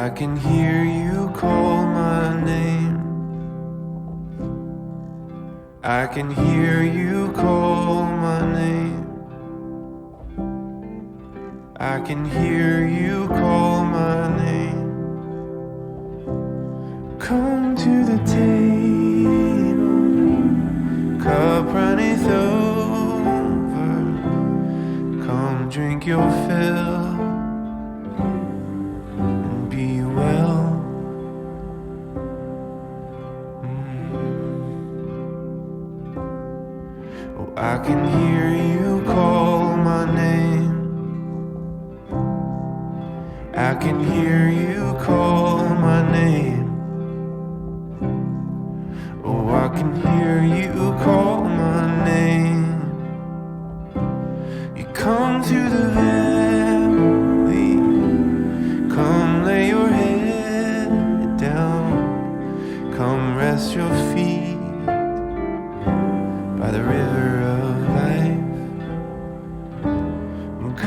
I can hear you call my name. I can hear you call my name. I can hear you call my name. Come to the table, cup runneth over. Come drink your fill and be well. Oh, I can hear you call my name. I can hear you call my name. Oh, I can hear you call my name. You come to the valley, come lay your head down, come rest your feet